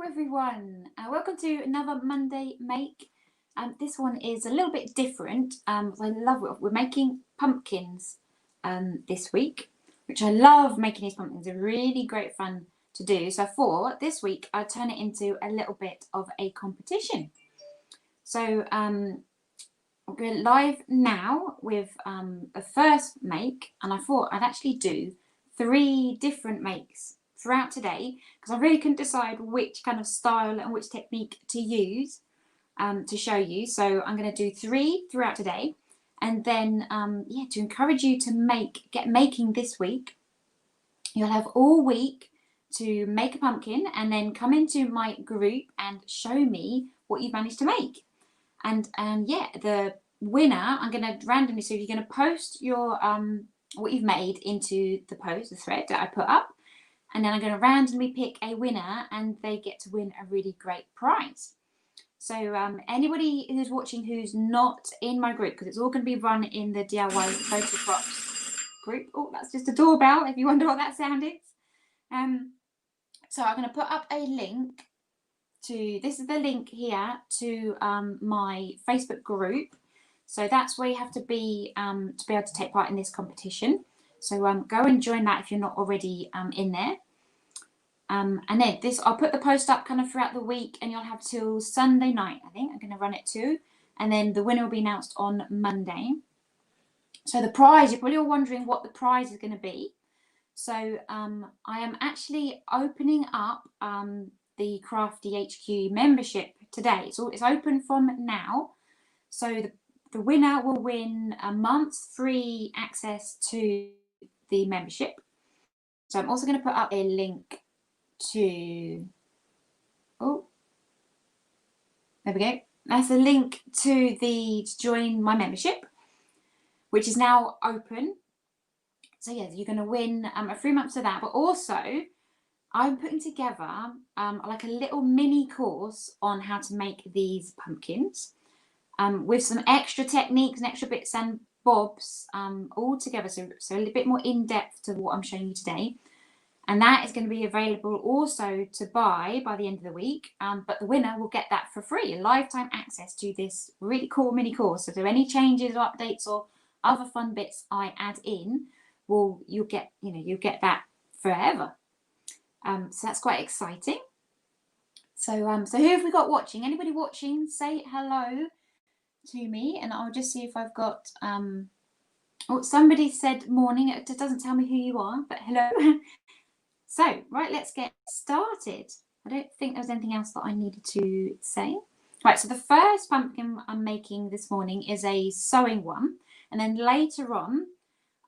everyone, welcome to another Monday make. This one is a little bit different. I love it. We're making pumpkins this week, which I love making these pumpkins. They're really great fun to do. So for this week, I turn it into a little bit of a competition. So we're live now with the first make, and I thought I'd actually do 3 different makes throughout today because I really couldn't decide which kind of style and which technique to use to show you. So I'm going to do 3 throughout today, and then to encourage you to get making this week. You'll have all week to make a pumpkin and then come into my group and show me what you've managed to make. And the winner, I'm going to randomly, so you're going to post your what you've made into the thread that I put up, and then I'm going to randomly pick a winner and they get to win a really great prize. So anybody who's watching who's not in my group, because it's all going to be run in the DIY photo props group. Oh, that's just a doorbell if you wonder what that sound is. So I'm going to put up a link to, this is the link here to my Facebook group. So that's where you have to be able to take part in this competition. So go and join that if you're not already in there. And then I'll put the post up kind of throughout the week, and you'll have till Sunday night, I think. I'm going to run it too. And then the winner will be announced on Monday. So the prize, you're probably all wondering what the prize is going to be. So I am actually opening up the Crafty HQ membership today. So it's open from now. So the winner will win a month's free access to the membership. So I'm also going to put up a link to, there we go. That's a link to join my membership, which is now open. So yeah, you're going to win a free month of that, but also I'm putting together like a little mini course on how to make these pumpkins with some extra techniques and extra bits and bobs all together. So a little bit more in depth to what I'm showing you today. And that is going to be available also to buy by the end of the week. But the winner will get that for free, lifetime access to this really cool mini course. So if there are any changes or updates or other fun bits I add in, you'll get that forever. So that's quite exciting. So who have we got watching? Anybody watching? Say hello to me, and I'll just see if I've got. Somebody said morning. It doesn't tell me who you are, but hello. So right, let's get started. I don't think there was anything else that I needed to say. Right, so the first pumpkin I'm making this morning is a sewing one, and then later on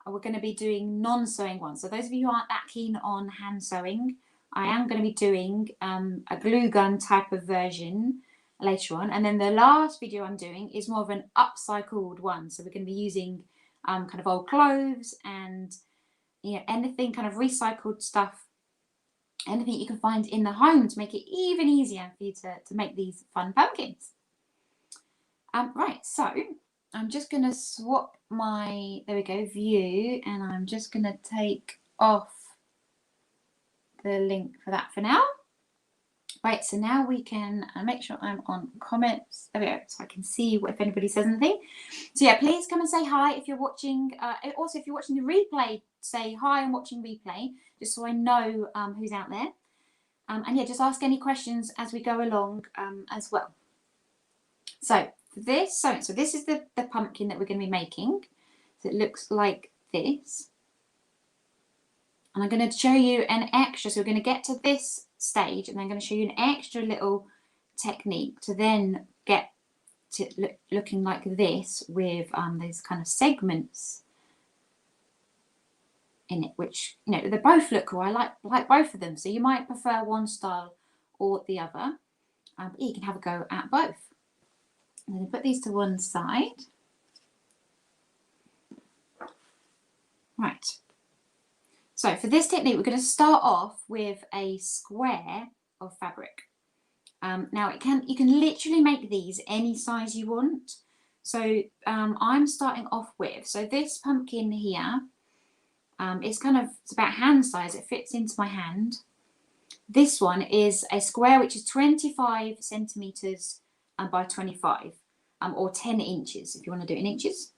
we're going to be doing non-sewing ones. So those of you who aren't that keen on hand sewing, I am going to be doing a glue gun type of version later on. And then the last video I'm doing is more of an upcycled one. So we're going to be using kind of old clothes and anything kind of recycled stuff, anything you can find in the home to make it even easier for you to make these fun pumpkins. Right, so I'm just going to swap my, there we go, view, and I'm just going to take off the link for that for now. Right, so now we can make sure I'm on comments. There we go, so I can see if anybody says anything. So yeah, please come and say hi if you're watching. Also, if you're watching the replay, say hi, I'm watching replay, just so I know who's out there. And yeah, just ask any questions as we go along as well. So this is the pumpkin that we're going to be making. So it looks like this. And I'm going to show you an extra. So we're going to get to this stage, and I'm going to show you an extra little technique to then get to looking like this with those kind of segments in it, which they both look cool. I like both of them. So you might prefer one style or the other, but you can have a go at both. I'm going to put these to one side. Right. So for this technique, we're going to start off with a square of fabric. Now you can literally make these any size you want. So I'm starting off with, so this pumpkin here, it's about hand size. It fits into my hand. This one is a square which is 25 centimeters by 25, or 10 inches if you want to do it in inches.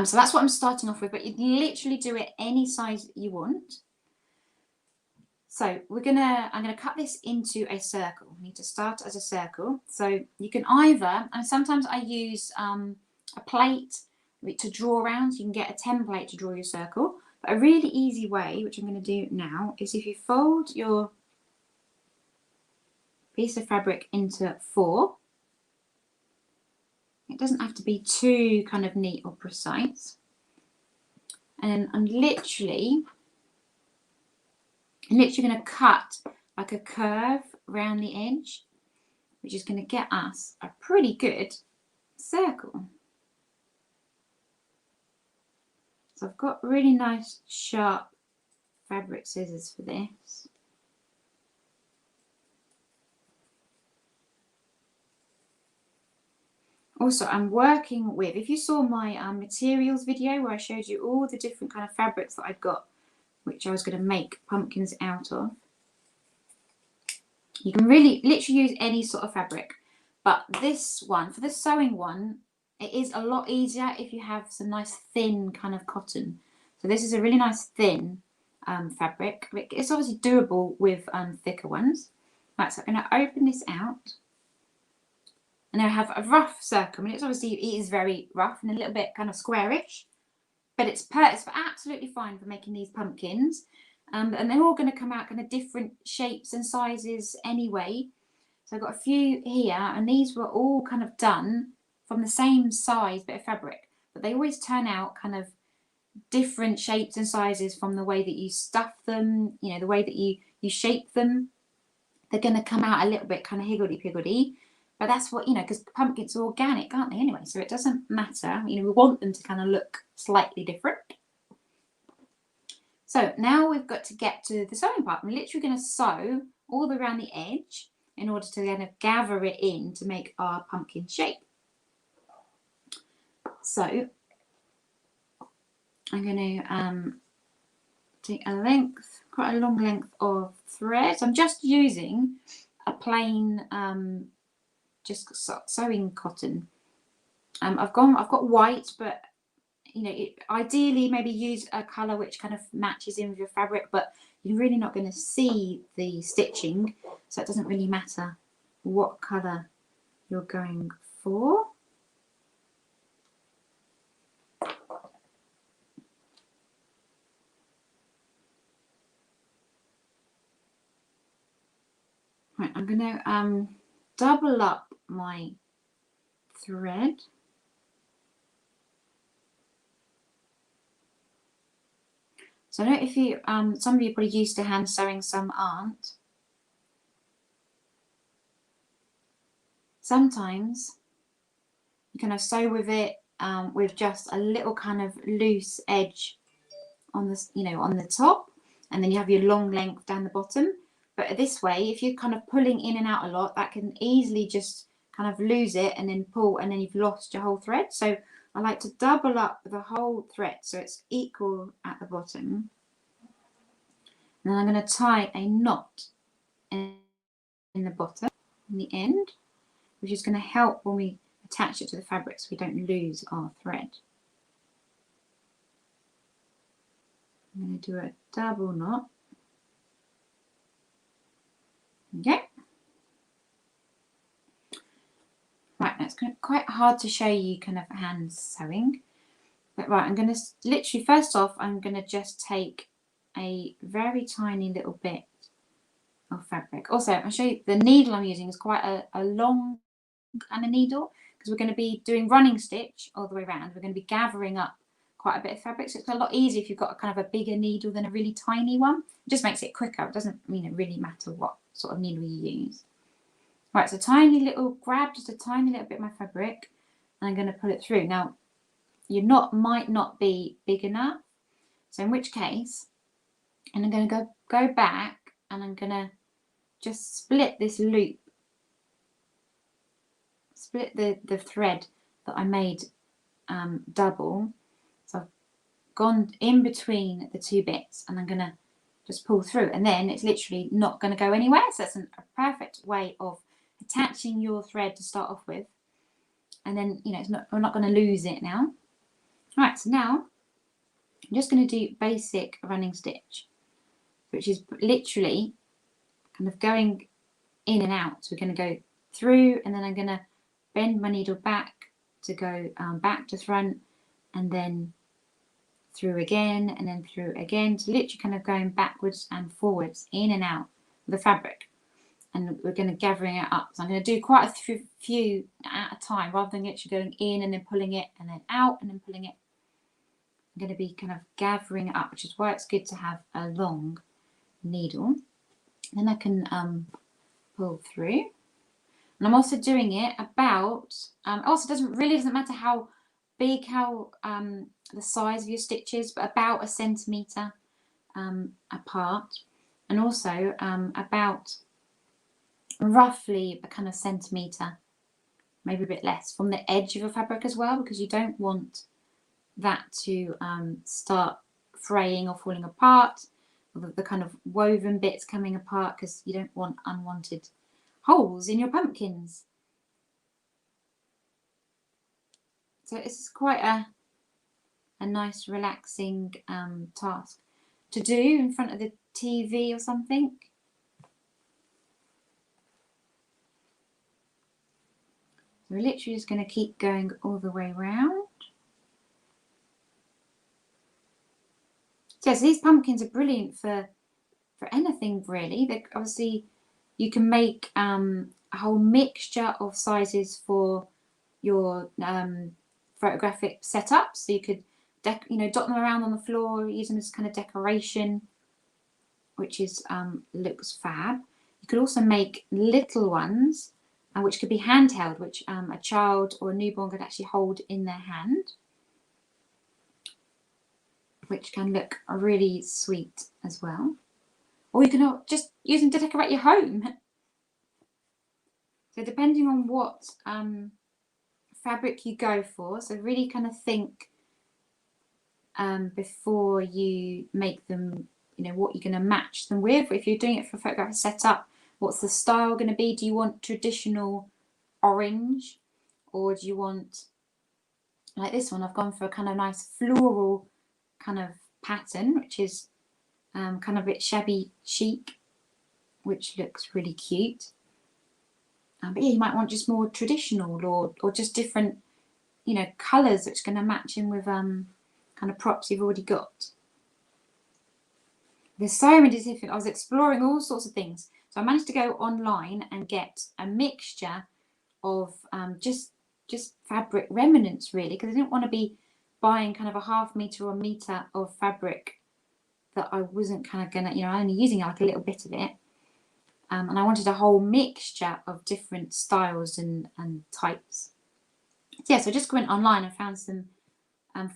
So that's what I'm starting off with, but you can literally do it any size you want. So I'm gonna cut this into a circle. We need to start as a circle. So you can either, and sometimes I use a plate to draw around, so you can get a template to draw your circle. But a really easy way, which I'm going to do now, is if you fold your piece of fabric into 4. It doesn't have to be too kind of neat or precise. And I'm literally going to cut like a curve around the edge, which is going to get us a pretty good circle. So I've got really nice sharp fabric scissors for this. Also, I'm working with, if you saw my materials video where I showed you all the different kind of fabrics that I've got, which I was going to make pumpkins out of, you can really literally use any sort of fabric. But this one, for the sewing one, it is a lot easier if you have some nice thin kind of cotton. So this is a really nice thin fabric. It's obviously doable with thicker ones. Right, so I'm going to open this out. And I have a rough circle. I mean, it is very rough and a little bit kind of squarish, but it's absolutely fine for making these pumpkins. And they're all going to come out kind of different shapes and sizes anyway. So I've got a few here, and these were all kind of done from the same size bit of fabric, but they always turn out kind of different shapes and sizes from the way that you stuff them, you know, the way that you shape them. They're going to come out a little bit kind of higgledy-piggledy. But that's what, you know, because pumpkins are organic, aren't they, anyway? So it doesn't matter. You know, we want them to kind of look slightly different. So now we've got to get to the sewing part. I'm literally going to sew all the way around the edge in order to kind of gather it in to make our pumpkin shape. So I'm going to take quite a long length of thread. I'm just using a plain just sewing cotton. I've got white, but you know, ideally maybe use a colour which kind of matches in with your fabric, but you're really not going to see the stitching, so it doesn't really matter what colour you're going for. Right, I'm going to double up my thread. So I don't know if you, some of you are probably used to hand sewing, some aren't. Sometimes you kind of sew with it with just a little kind of loose edge on this, you know, on the top, and then you have your long length down the bottom. But this way, if you're kind of pulling in and out a lot, that can easily just kind of lose it and then pull, and then you've lost your whole thread. So I like to double up the whole thread so it's equal at the bottom. And then I'm going to tie a knot in the bottom, in the end, which is going to help when we attach it to the fabric so we don't lose our thread. I'm going to do a double knot. Okay. Right, that's quite hard to show you kind of hand sewing. But right, I'm going to literally, first off, I'm going to just take a very tiny little bit of fabric. Also, I'll show you the needle I'm using is quite a long and a needle, because we're going to be doing running stitch all the way around. We're going to be gathering up quite a bit of fabric, so it's a lot easier if you've got a kind of a bigger needle than a really tiny one. It just makes it quicker. It doesn't really matter what sort of needle you use. Right, so grab just a tiny little bit of my fabric, and I'm going to pull it through. Now, your knot might not be big enough, so in which case, and I'm going to go back, and I'm going to just split this loop, split the thread that I made double. So I've gone in between the two bits, and I'm going to just pull through, and then it's literally not going to go anywhere. So that's a perfect way of attaching your thread to start off with, and then we're not going to lose it now. All right, so now I'm just going to do basic running stitch, which is literally kind of going in and out. So we're going to go through, and then I'm going to bend my needle back to go back to front, and then through again, and then through again. So literally kind of going backwards and forwards, in and out of the fabric. And we're going to gathering it up. So I'm going to do quite a few at a time, rather than literally going in and then pulling it, and then out and then pulling it. I'm going to be kind of gathering it up, which is why it's good to have a long needle. Then I can pull through. And I'm also doing it about, also doesn't matter how big, the size of your stitches, but about 1 centimetre apart. And also about roughly a kind of centimetre, maybe a bit less, from the edge of your fabric as well, because you don't want that to start fraying or falling apart, or the kind of woven bits coming apart, because you don't want unwanted holes in your pumpkins. So this is quite a nice relaxing task to do in front of the TV or something. So we're literally just going to keep going all the way around. So these pumpkins are brilliant for anything really. They obviously, you can make a whole mixture of sizes for your photographic setup. So you could dot them around on the floor, use them as kind of decoration, which is looks fab. You could also make little ones, which could be handheld, which a child or a newborn could actually hold in their hand, which can look really sweet as well. Or you can just use them to decorate your home. So depending on what fabric you go for, so really kind of think before you make them, what you're going to match them with. If you're doing it for a photographic setup, what's the style going to be? Do you want traditional orange, or do you want, like this one, I've gone for a kind of nice floral kind of pattern, which is kind of a bit shabby chic, which looks really cute. But yeah, you might want just more traditional, or just different, colours that's going to match in with kind of props you've already got. There's so many different. I was exploring all sorts of things, so I managed to go online and get a mixture of just fabric remnants really, because I didn't want to be buying kind of a ½ metre or a metre of fabric that I wasn't kind of gonna, only using like a little bit of it. And I wanted a whole mixture of different styles and types. So yeah, so I just went online and found some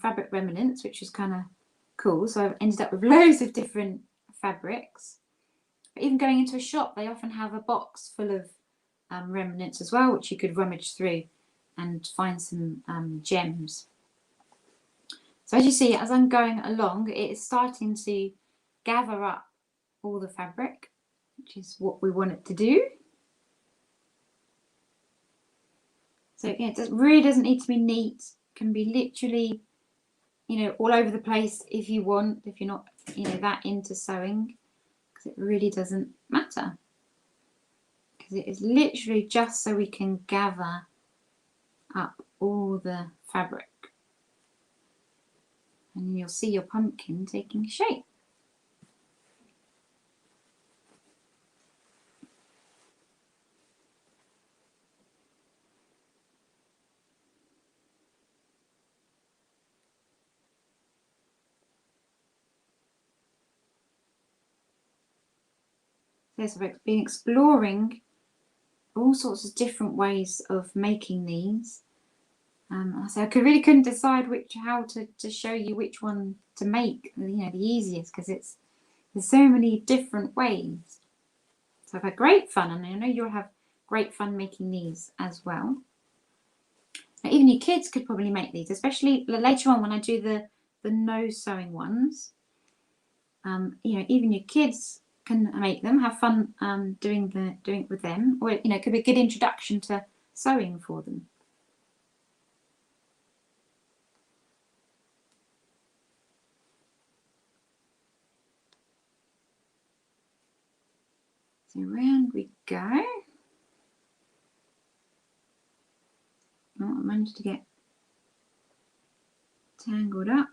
fabric remnants, which was kind of cool. So I've ended up with loads of different fabrics. But even going into a shop, they often have a box full of remnants as well, which you could rummage through and find some gems. So as you see, as I'm going along, it is starting to gather up all the fabric, which is what we want it to do. So again, it really doesn't need to be neat. It can be literally, all over the place if you want, if you're not, that into sewing, because it really doesn't matter. Because it is literally just so we can gather up all the fabric. And you'll see your pumpkin taking shape. So I've been exploring all sorts of different ways of making these. So I really couldn't decide how to show you which one to make, the easiest, because there's so many different ways. So I've had great fun, and I know you'll have great fun making these as well. Now, even your kids could probably make these, especially later on when I do the no sewing ones. you know, even your kids can make them, have fun doing it with them, or you know, it could be a good introduction to sewing for them. So round we go. Oh, I managed to get tangled up.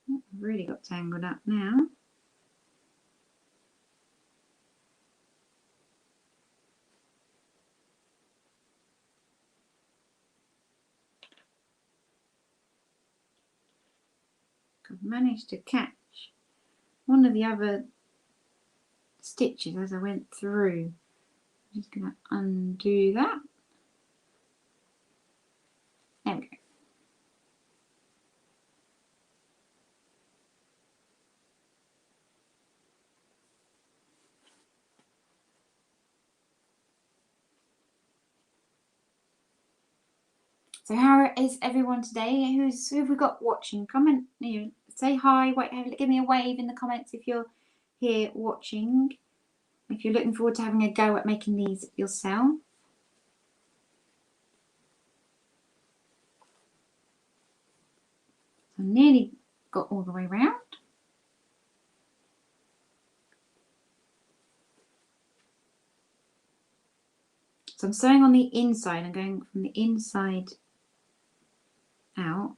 Oh, I've really got tangled up now. I've managed to catch one of the other stitches as I went through. I'm just going to undo that. There we go. So how is everyone today? Who have we got watching? Comment, you know, say hi, give me a wave in the comments if you're here watching. If you're looking forward to having a go at making these yourself. So nearly got all the way around. So I'm sewing on the inside. I'm going from the inside out.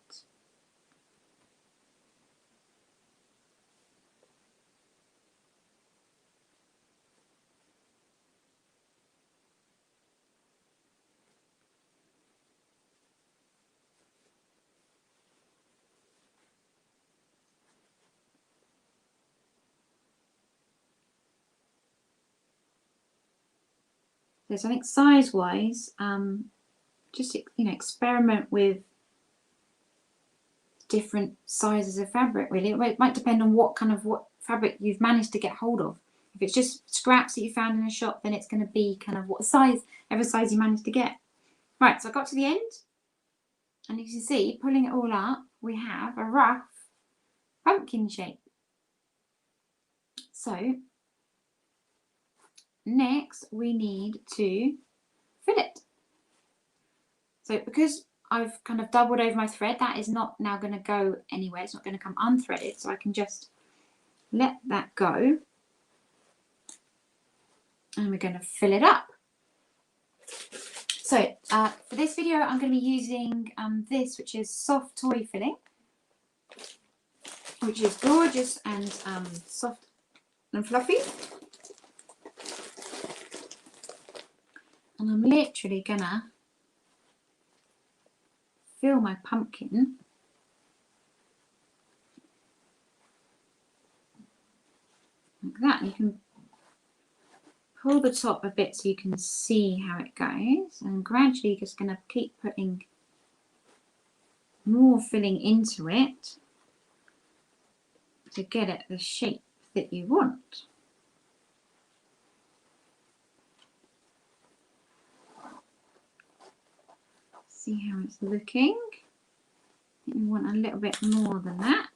So I think size-wise, just, you know, experiment with different sizes of fabric. Really, it might depend on what fabric you've managed to get hold of. If it's just scraps that you found in a shop, then it's going to be kind of whatever size you managed to get. Right, so I got to the end, and you can see, pulling it all up, we have a rough pumpkin shape. So next we need to fill it. So because I've kind of doubled over my thread, that is not now going to go anywhere. It's not going to come unthreaded, so I can just let that go. And we're going to fill it up. So for this video, I'm going to be using this, which is soft toy filling, which is gorgeous and soft and fluffy. And I'm literally going to fill my pumpkin like that. You can pull the top a bit so you can see how it goes, and gradually just going to keep putting more filling into it to get it the shape that you want. See how it's looking. I think we want a little bit more than that.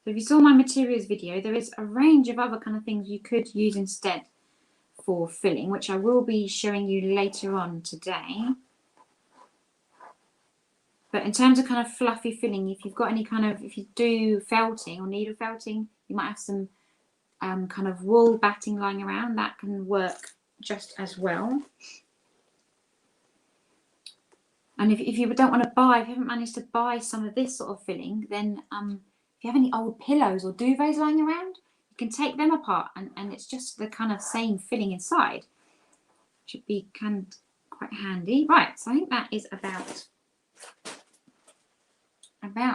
So if you saw my materials video, there is a range of other kind of things you could use instead for filling, which I will be showing you later on today. But in terms of kind of fluffy filling, if you've got any kind of, if you do felting or needle felting, you might have some kind of wool batting lying around, that can work just as well. And if you don't want to buy, if you haven't managed to buy some of this sort of filling, then if you have any old pillows or duvets lying around, you can take them apart and it's just the kind of same filling inside. Should be kind of quite handy. Right, so I think that is about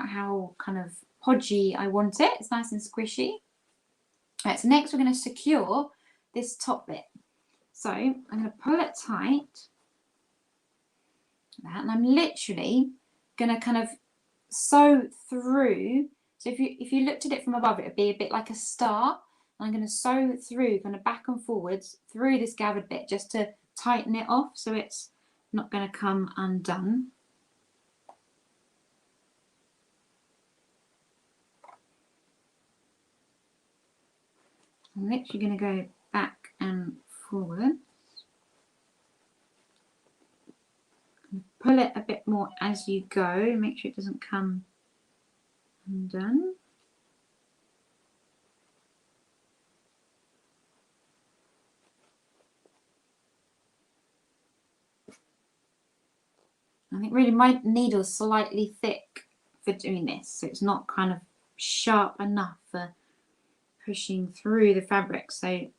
how kind of podgy I want it. It's nice and squishy. Right, so next we're going to secure this top bit. So I'm going to pull it tight. that, and I'm literally going to kind of sew through. So if you looked at it from above, it would be a bit like a star. And I'm going to sew through, kind of back and forwards through this gathered bit just to tighten it off so it's not going to come undone. I'm literally going to go back and forward. Pull it a bit more as you go, make sure it doesn't come undone. I think really my needle's slightly thick for doing this, so it's not kind of sharp enough for pushing through the fabric. So a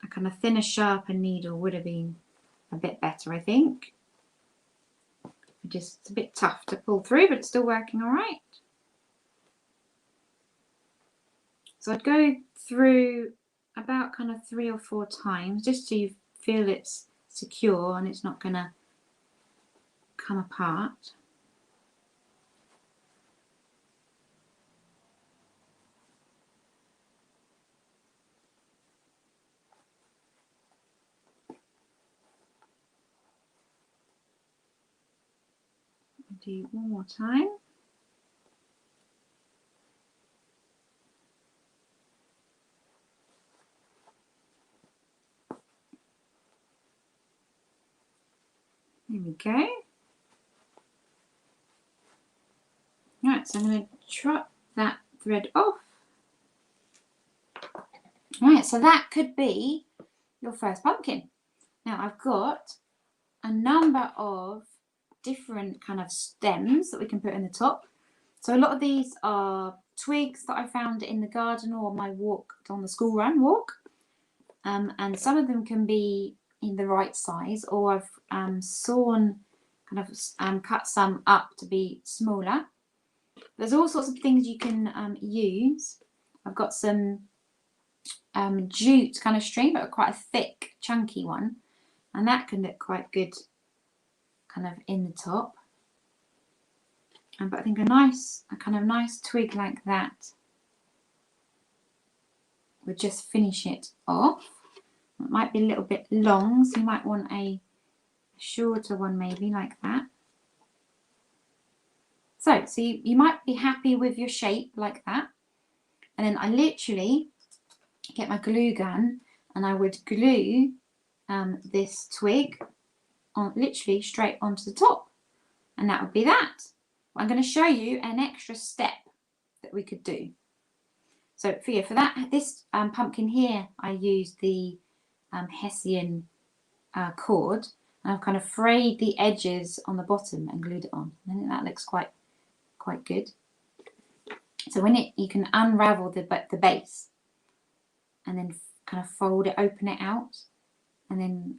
kind of thinner, sharper needle would have been a bit better, I think. Just it's a bit tough to pull through, but it's still working all right. So I'd go through about kind of 3 or 4 times just so you feel it's secure and it's not going to come apart. Do one more time. There we go. Right, so I'm going to trot that thread off. Right, so that could be your first pumpkin. Now I've got a number of different kind of stems that we can put in the top. So a lot of these are twigs that I found in the garden or my walk on the school run walk. And some of them can be in the right size, or I've sawn, kind of cut some up to be smaller. There's all sorts of things you can use. I've got some jute kind of string, but quite a thick, chunky one, and that can look quite good kind of in the top. But I think a kind of nice twig like that would just finish it off. It might be a little bit long, so you might want a shorter one maybe like that. So you might be happy with your shape like that. And then I literally get my glue gun and I would glue this twig on literally straight onto the top. And that would be that. I'm going to show you an extra step that we could do. So for that, this pumpkin here, I used the Hessian cord, and I've kind of frayed the edges on the bottom and glued it on. I think that looks quite good. So when you can unravel the base and then kind of fold it, open it out, and then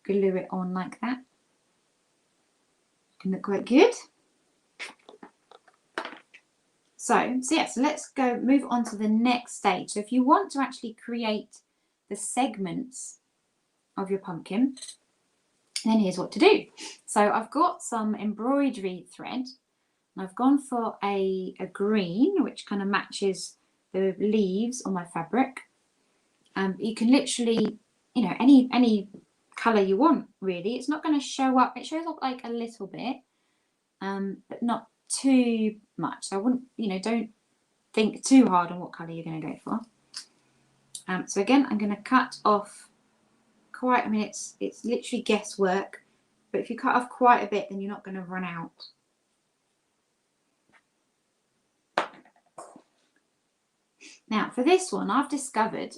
glue it on like that. It can look quite good. So let's move on to the next stage. So if you want to actually create the segments of your pumpkin, then here's what to do. So I've got some embroidery thread, and I've gone for a green, which kind of matches the leaves on my fabric. You can literally, any colour you want, really. It's not going to show up. It shows up like a little bit, but not too much. So I wouldn't, don't think too hard on what colour you're going to go for. So again, I'm going to cut off it's literally guesswork, but if you cut off quite a bit, then you're not going to run out. Now for this one, I've discovered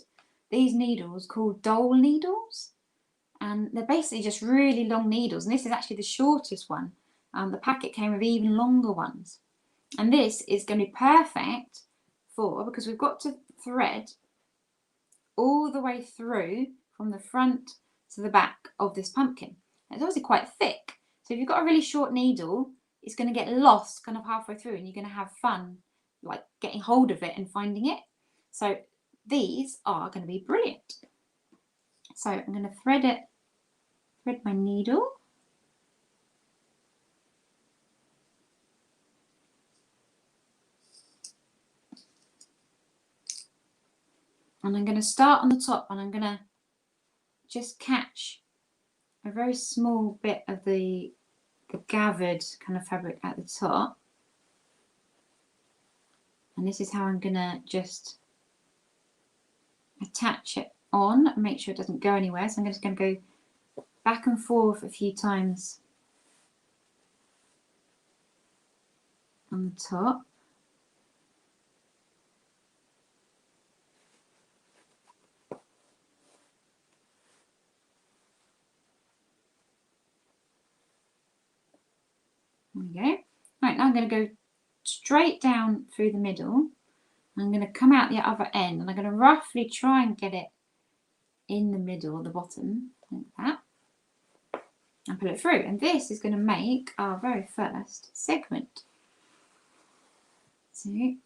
these needles called dole needles, and they're basically just really long needles, and this is actually the shortest one. The packet came with even longer ones, and this is going to be perfect because we've got to thread all the way through from the front to the back of this pumpkin. It's obviously quite thick, so if you've got a really short needle, it's going to get lost kind of halfway through, and you're going to have fun like getting hold of it and finding it. So these are going to be brilliant. So I'm going to thread my needle. And I'm going to start on the top, and I'm going to just catch a very small bit of the gathered kind of fabric at the top. And this is how I'm going to just attach it on and make sure it doesn't go anywhere. So I'm just going to go back and forth a few times on the top. There we go. Right, now I'm going to go straight down through the middle. I'm going to come out the other end, and I'm going to roughly try and get it in the middle, the bottom, like that, and pull it through. And this is going to make our very first segment. So, in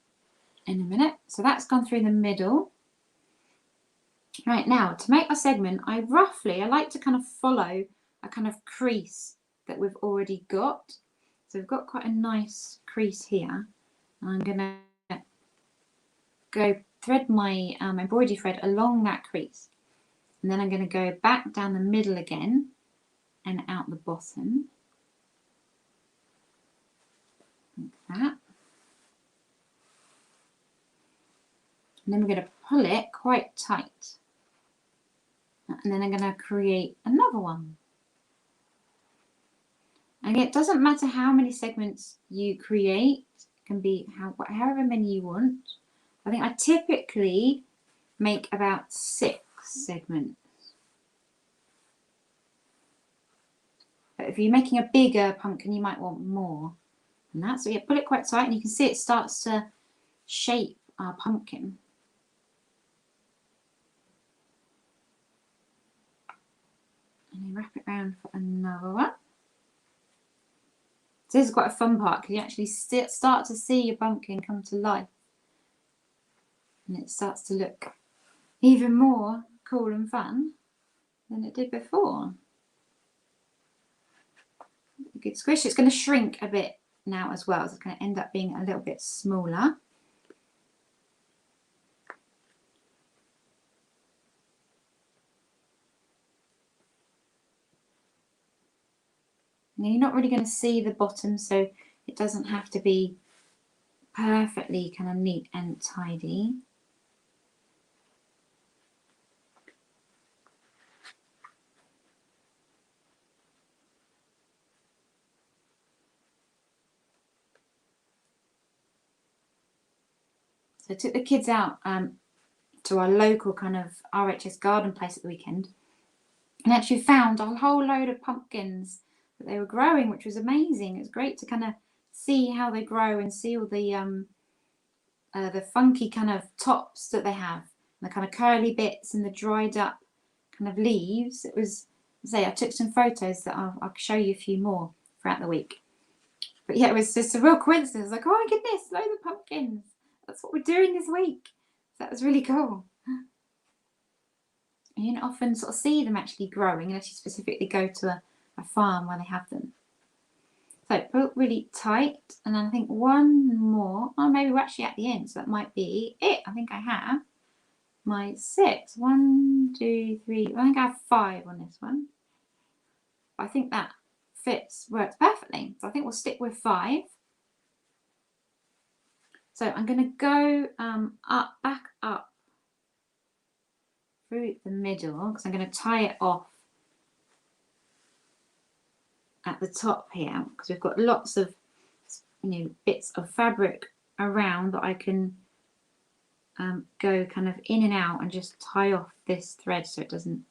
a minute. So that's gone through the middle. Right, now to make our segment, I like to kind of follow a kind of crease that we've already got. So we've got quite a nice crease here. I'm going to go thread my embroidery thread along that crease. And then I'm going to go back down the middle again and out the bottom. Like that. And then we're going to pull it quite tight. And then I'm going to create another one. And it doesn't matter how many segments you create, it can be however many you want. I think I typically make about 6 segments. But if you're making a bigger pumpkin, you might want more than that. So yeah, pull it quite tight, and you can see it starts to shape our pumpkin. And then wrap it around for another one. So this is quite a fun part, because you actually start to see your pumpkin come to life. And it starts to look even more cool and fun than it did before. A good squish. It's going to shrink a bit now as well, so it's going to end up being a little bit smaller. Now you're not really going to see the bottom, so it doesn't have to be perfectly kind of neat and tidy. So I took the kids out to our local kind of RHS garden place at the weekend, and actually found a whole load of pumpkins that they were growing, which was amazing. It was great to kind of see how they grow and see all the funky kind of tops that they have, and the kind of curly bits and the dried up kind of leaves. It was, I took some photos that I'll show you a few more throughout the week. But yeah, it was just a real coincidence. Like, oh my goodness, loads of pumpkins. That's what we're doing this week. So that was really cool. And you don't often sort of see them actually growing unless you specifically go to a farm where they have them. So pull really tight, and then I think one more. Oh, maybe we're actually at the end, so that might be it. I think I have my 6. 1, 2, 3. I think I have 5 on this one. I think that works perfectly. So I think we'll stick with 5. So I'm going to go back up through the middle, because I'm going to tie it off at the top here, because we've got lots of bits of fabric around that I can go kind of in and out and just tie off this thread so it doesn't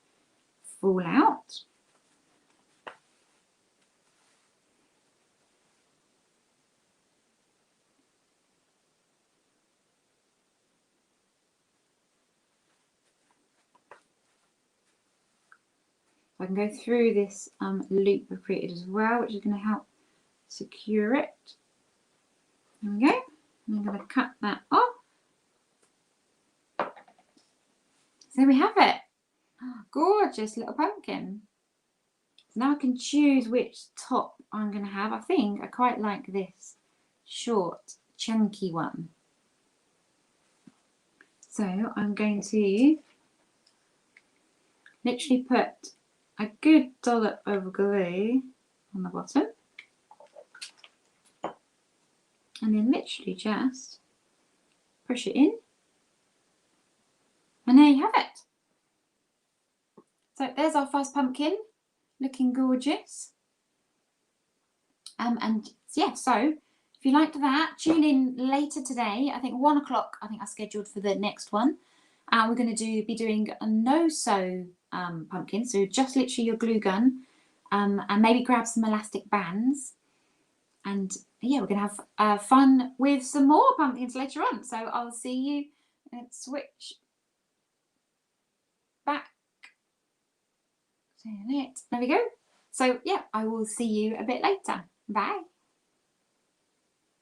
fall out. I can go through this loop we've created as well, which is going to help secure it. There we go. I'm going to cut that off. So we have it. Oh, gorgeous little pumpkin. So now I can choose which top I'm going to have. I think I quite like this short, chunky one. So I'm going to literally put a good dollop of glue on the bottom. And then literally just push it in. And there you have it. So there's our first pumpkin, looking gorgeous. And yeah, so if you liked that, tune in later today. I think 1 o'clock, I think I scheduled for the next one. And we're going to be doing a no-sew pumpkin. So just literally your glue gun and maybe grab some elastic bands. And yeah, we're going to have fun with some more pumpkins later on. So I'll see you. Let's switch back. There we go. So yeah, I will see you a bit later. Bye.